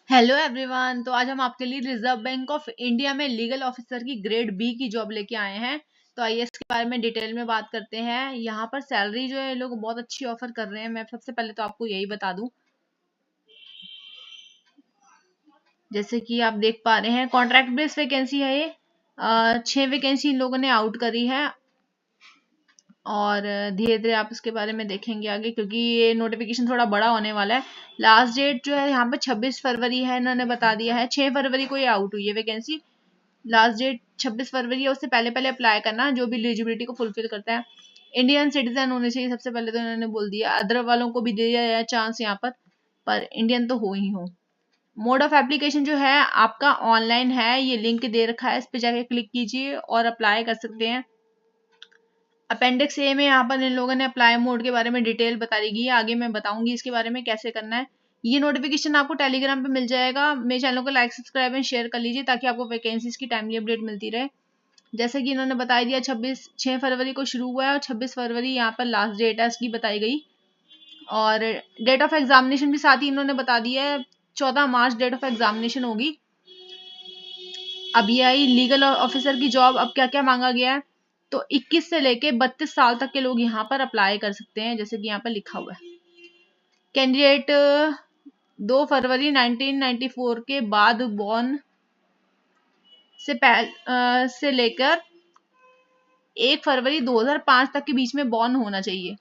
Hello everyone. तो आज हम आपके लिए रिजर्व बैंक ऑफ इंडिया में लीगल ऑफिसर की ग्रेड बी की जॉब लेके आए हैं। तो आइए इसके बारे में डिटेल में बात करते हैं। यहाँ पर सैलरी जो है लोग बहुत अच्छी ऑफर कर रहे हैं। मैं सबसे पहले तो आपको यही बता दूं, जैसे कि आप देख पा रहे हैं कॉन्ट्रैक्ट बेस वैकेंसी है ये। 6 वैकेंसी इन लोगों ने आउट करी है और धीरे धीरे आप इसके बारे में देखेंगे आगे, क्योंकि ये नोटिफिकेशन थोड़ा बड़ा होने वाला है। लास्ट डेट जो है यहाँ पे 26 फरवरी है, इन्होंने बता दिया है। 6 फरवरी को ये आउट हुई है वैकेंसी। लास्ट डेट 26 फरवरी है, उससे पहले पहले अप्लाई करना जो भी एलिजिबिलिटी को फुलफिल करता है। इंडियन सिटीजन होने चाहिए सबसे पहले, तो इन्होंने बोल दिया। अदर वालों को भी दिया जाए चांस यहाँ पर इंडियन तो हो ही हो। मोड ऑफ एप्लीकेशन जो है आपका ऑनलाइन है, ये लिंक दे रखा है, इस पे जाके क्लिक कीजिए और अप्लाई कर सकते हैं। अपेंडिक्स ए में यहाँ पर इन लोगों ने अप्लाई मोड के बारे में डिटेल बता दी है। आगे मैं बताऊंगी इसके बारे में कैसे करना है। ये नोटिफिकेशन आपको टेलीग्राम पे मिल जाएगा। मेरे चैनल को लाइक सब्सक्राइब एंड शेयर कर लीजिए ताकि आपको वैकेंसीज की टाइमली अपडेट मिलती रहे। जैसे कि इन्होंने बता दिया 6 फरवरी को शुरू हुआ है और 26 फरवरी यहाँ पर लास्ट डेट है इसकी बताई गई। और डेट ऑफ एग्जामिनेशन भी साथ ही इन्होंने बता दिया है, 14 मार्च डेट ऑफ एग्जामिनेशन होगी। अब ये आई लीगल ऑफिसर की जॉब। अब क्या क्या मांगा गया है, तो 21 से लेके 32 साल तक के लोग यहाँ पर अप्लाई कर सकते हैं, जैसे कि यहाँ पर लिखा हुआ है। कैंडिडेट 2 फरवरी 1994 के बाद बॉर्न से लेकर 1 फरवरी 2005 तक के बीच में बॉर्न होना चाहिए।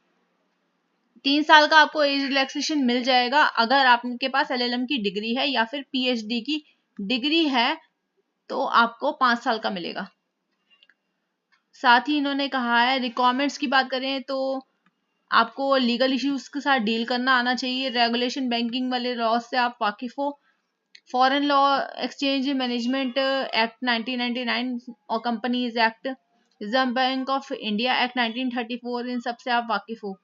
3 साल का आपको एज रिलैक्सेशन मिल जाएगा अगर आपके पास एलएलएम की डिग्री है या फिर पीएचडी की डिग्री है, तो आपको 5 साल का मिलेगा। साथ ही इन्होंने कहा है रिक्वायरमेंट्स की बात करें तो आपको लीगल इश्यूज के साथ डील करना आना चाहिए। रेगुलेशन बैंकिंग वाले लॉ से आप वाकिफ हो। Foreign law exchange management act 1999 और companies act, reserve bank of India act 1934, इन सब से आप वाकिफ हो।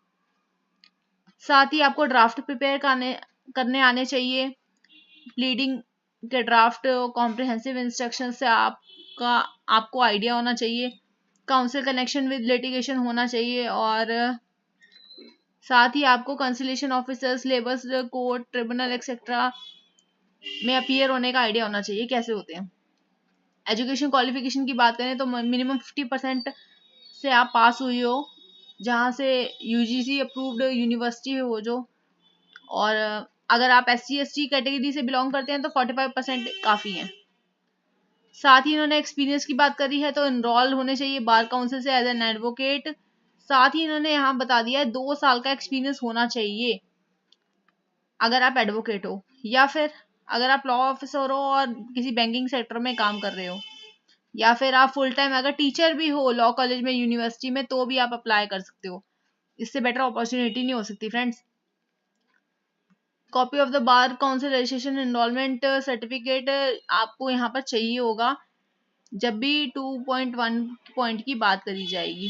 साथ ही आपको ड्राफ्ट प्रिपेयर करने आने चाहिए। प्लीडिंग के ड्राफ्ट, कॉम्प्रिहेंसिव इंस्ट्रक्शन से आपको आइडिया होना चाहिए। काउंसिल कनेक्शन विद लिटिगेशन होना चाहिए। और साथ ही आपको conciliation officers, labour court, tribunal etcetera में अपीयर होने का आइडिया होना चाहिए कैसे होते हैं। एजुकेशन क्वालिफिकेशन की बात करें तो मिनिमम 50% से आप पास हुई हो, जहां से यूजीसी अप्रूव्ड यूनिवर्सिटी हो जो। और अगर आप SC/ST कैटेगरी से बिलोंग करते हैं तो 45% काफी है। साथ ही इन्होंने एक्सपीरियंस की बात करी है, तो इनरोल होने चाहिए बार काउंसिल से एज एन एडवोकेट। साथ ही इन्होंने यहाँ बता दिया है 2 साल का एक्सपीरियंस होना चाहिए अगर आप एडवोकेट हो, या फिर अगर आप लॉ ऑफिसर हो और किसी बैंकिंग सेक्टर में काम कर रहे हो, या फिर आप फुल टाइम अगर टीचर भी हो लॉ कॉलेज में, यूनिवर्सिटी में, तो भी आप अप्लाई कर सकते हो। इससे बेटर अपॉर्चुनिटी नहीं हो सकती friends. Copy of the bar council registration enrolment certificate आपको यहाँ पर चाहिए होगा जब भी 2.1 पॉइंट की बात करी जाएगी।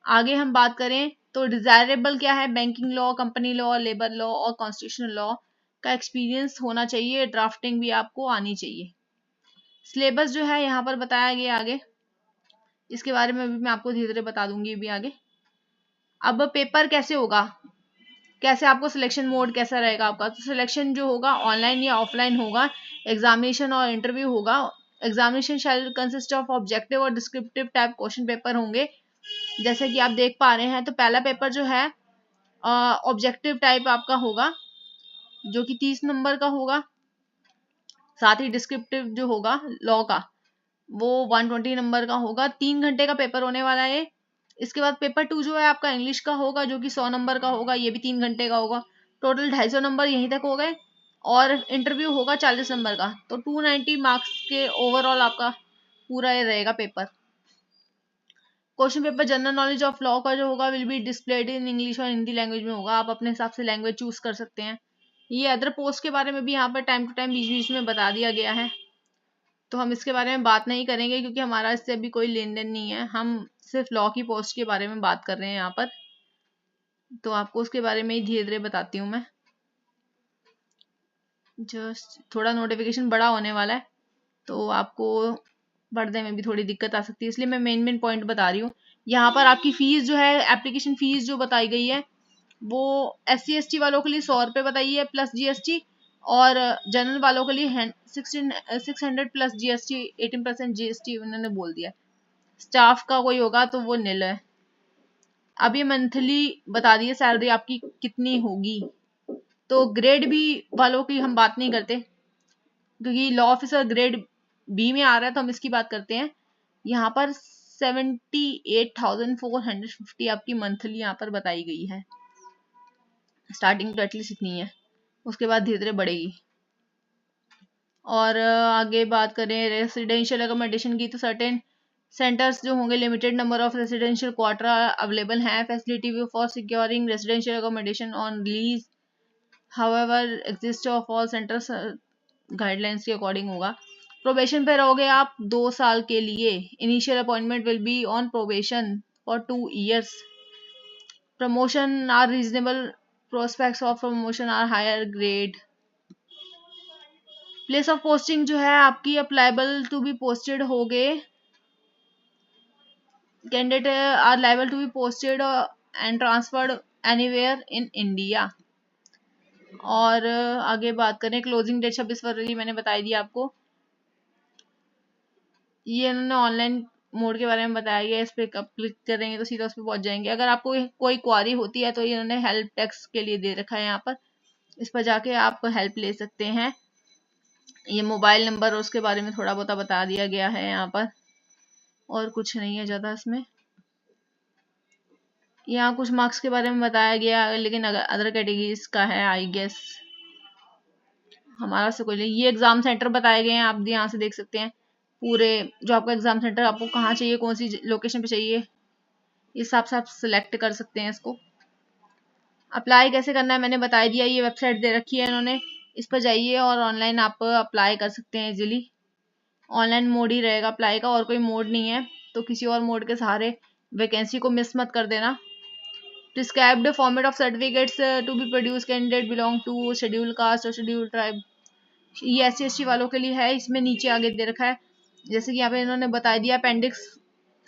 आगे हम बात करें तो डिजायरेबल क्या है, banking law, company law, labour law और कॉन्स्टिट्यूशनल लॉ का एक्सपीरियंस होना चाहिए। ड्राफ्टिंग भी आपको आनी चाहिए। सिलेबस जो है यहाँ पर बताया गया आगे, इसके बारे में भी मैं आपको धीरे धीरे बता दूंगी भी आगे। अब पेपर कैसे होगा, कैसे आपको सिलेक्शन मोड कैसा रहेगा आपका, तो सिलेक्शन जो होगा ऑनलाइन या ऑफलाइन होगा। एग्जामिनेशन और इंटरव्यू होगा। Examination shell consist of objective और डिस्क्रिप्टिव टाइप क्वेश्चन पेपर होंगे, जैसे कि आप देख पा रहे हैं। तो पहला पेपर जो है ऑब्जेक्टिव टाइप आपका होगा, जो कि 30 नंबर का होगा। साथ ही डिस्क्रिप्टिव जो होगा लॉ का, वो 120 नंबर का होगा। 3 घंटे का पेपर होने वाला है। इसके बाद पेपर 2 जो है आपका इंग्लिश का होगा, जो कि 100 नंबर का होगा, ये भी 3 घंटे का होगा। टोटल 250 नंबर यहीं तक हो गए। और इंटरव्यू होगा 40 नंबर का, तो 290 मार्क्स के ओवरऑल आपका पूरा ये रहेगा paper. Question paper general knowledge of law का जो होगा will be displayed in English और हिंदी लैंग्वेज में होगा। आप अपने हिसाब से लैंग्वेज चूज कर सकते हैं। ये अदर पोस्ट के बारे में भी यहाँ पर टाइम टू टाइम बीच बीच में बता दिया गया है, तो हम इसके बारे में बात नहीं करेंगे क्योंकि हमारा इससे अभी कोई लेन देन नहीं है। हम सिर्फ लॉ की पोस्ट के बारे में बात कर रहे हैं यहाँ पर, तो आपको उसके बारे में ही धीरे धीरे बताती हूँ मैं। जस्ट थोड़ा नोटिफिकेशन बड़ा होने वाला है, तो आपको पढ़ने में भी थोड़ी दिक्कत आ सकती है, इसलिए मैं मेन पॉइंट बता रही हूँ। यहाँ पर आपकी फीस जो है, एप्लीकेशन फीस जो बताई गई है, वो SC/ST वालों के लिए 100 रुपये बताइए प्लस GST। और जनरल वालों के लिए 600 प्लस GST 18% GST उन्होंने बोल दिया। स्टाफ का कोई होगा तो वो नील है। अब ये मंथली बता दिए सैलरी आपकी कितनी होगी। तो ग्रेड बी वालों की हम बात नहीं करते क्योंकि लॉ ऑफिसर ग्रेड बी में आ रहा है, तो हम इसकी बात करते हैं। यहाँ पर 78,450 आपकी मंथली यहाँ पर बताई गई है। स्टार्टिंग तो एटलीस्ट इतनी है, उसके बाद धीरे धीरे बढ़ेगी। और आगे बात करें रेसिडेंशियल अकोमोडेशन की, तो सर्टेन सेंटर्स जो होंगे limited number of residential quarter available हैं। Facility for securing residential accommodation on lease however exist of all centres guidelines के अकॉर्डिंग होगा। प्रोबेशन पे रहोगे आप 2 साल के लिए। Initial appointment will be on probation for 2 years। Promotion are reasonable, prospects of promotion are higher grade. Place of posting जो है आपकी अप्लाइबल टू बी पोस्टेड होगे, candidate are liable to be posted and transferred anywhere in India. और आगे बात करें closing date 26 फरवरी मैंने बताई दी आपको। ये इन्होंने ऑनलाइन मोड के बारे में बताया गया, इस पर क्लिक करेंगे तो सीधा उस पर पहुंच जाएंगे। अगर आपको कोई क्वारी होती है तो ये इन्होंने हेल्प डेस्क के लिए दे रखा है यहाँ पर, इस पर जाके आप हेल्प ले सकते हैं। ये मोबाइल नंबर और उसके बारे में थोड़ा बहुत बता दिया गया है यहाँ पर, और कुछ नहीं है ज़्यादा इसमें। यहाँ कुछ मार्क्स के बारे में बताया गया, लेकिन अगर अदर कैटेगरीज का है आई गेस, हमारा से कोई नहीं। ये एग्जाम सेंटर बताए गए हैं, आप यहाँ से देख सकते हैं पूरे जो आपका एग्जाम सेंटर आपको कहाँ चाहिए, कौन सी लोकेशन पे चाहिए, इस हिसाब से आप सिलेक्ट कर सकते हैं इसको। अप्लाई कैसे करना है मैंने बता दिया, ये वेबसाइट दे रखी है इन्होंने, इस पर जाइए और ऑनलाइन आप अप्लाई कर सकते हैं इजीली। ऑनलाइन मोड ही रहेगा अप्लाई का, और कोई मोड नहीं है, तो किसी और मोड के सहारे वैकेंसी को मिस मत कर देना। Prescribed format of certificates to be produce candidate belong to schedule caste और शेड्यूल ट्राइब। ये SC ST वालों के लिए है, इसमें नीचे आगे दे रखा है, जैसे कि यहाँ पे इन्होंने बता दिया अपेंडिक्स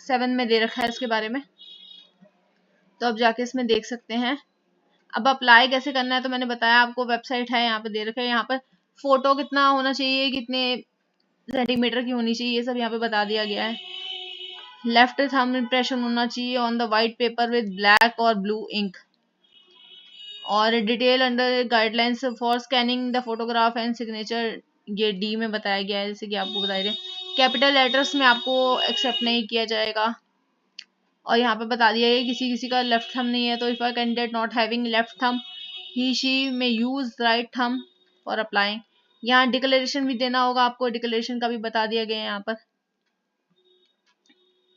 7 में दे रखा है इसके बारे में, तो आप जाके इसमें देख सकते हैं। अब अप्लाई कैसे करना है तो मैंने बताया आपको, वेबसाइट है यहाँ पे दे रखा है। यहाँ पर फोटो कितना होना चाहिए, कितने सेंटीमीटर की होनी चाहिए, ये सब यहाँ पे बता दिया गया है। लेफ्ट थंब इम्प्रेशन होना चाहिए on the white paper with black और ब्लू इंक। और detail under guidelines for scanning the photograph and signature, ये D में बताया गया है, जैसे कि आपको बता रहे कैपिटल लेटर्स में आपको एक्सेप्ट नहीं किया जाएगा। और यहाँ पे बता दिया है किसी किसी का लेफ्ट थंब नहीं है, तो if a candidate not having left thumb he she may use right thumb for applying. यहाँ डिक्लेरेशन भी देना होगा आपको, डिक्लेरेशन का भी बता दिया गया है यहाँ पर।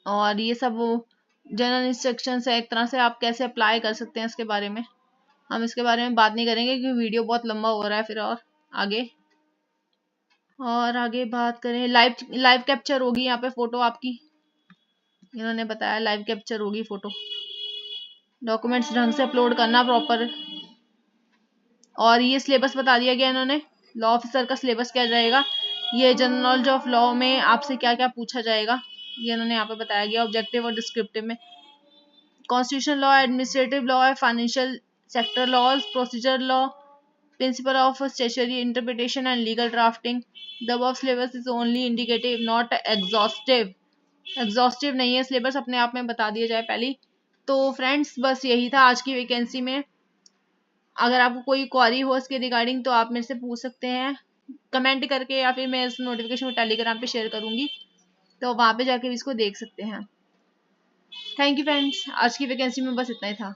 और ये सब वो जनरल इंस्ट्रक्शंस है एक तरह से, आप कैसे अप्लाई कर सकते हैं इसके बारे में हम इसके बारे में बात नहीं करेंगे क्योंकि वीडियो बहुत लंबा हो रहा है फिर। और आगे बात करें, लाइव कैप्चर होगी यहाँ पे फोटो आपकी, इन्होंने बताया लाइव कैप्चर होगी फोटो। डॉक्यूमेंट्स ढंग से अपलोड करना प्रॉपर। और ये सिलेबस बता दिया गया इन्होंने, लॉ ऑफिसर का सिलेबस क्या जाएगा, ये जनरल नॉलेज ऑफ लॉ में आपसे क्या क्या पूछा जाएगा ये इन्होंने यहाँ पे बताया गया। ऑब्जेक्टिव और डिस्क्रिप्टिव में constitution law, administrative law, financial sector laws, procedure law, principle of statutory interpretation and legal drafting. The above syllabus is only indicative not exhaustive. Exhaustive नहीं है सिलेबस, अपने आप में बता दिया जाए पहले। तो फ्रेंड्स बस यही था आज की वैकेंसी में। अगर आपको कोई क्वारी हो इसके रिगार्डिंग तो आप मेरे से पूछ सकते हैं कमेंट करके, या फिर मैं इस नोटिफिकेशन को टेलीग्राम पे शेयर करूंगी, तो वहां पे जाके भी इसको देख सकते हैं। थैंक यू फ्रेंड्स, आज की वैकेंसी में बस इतना ही था।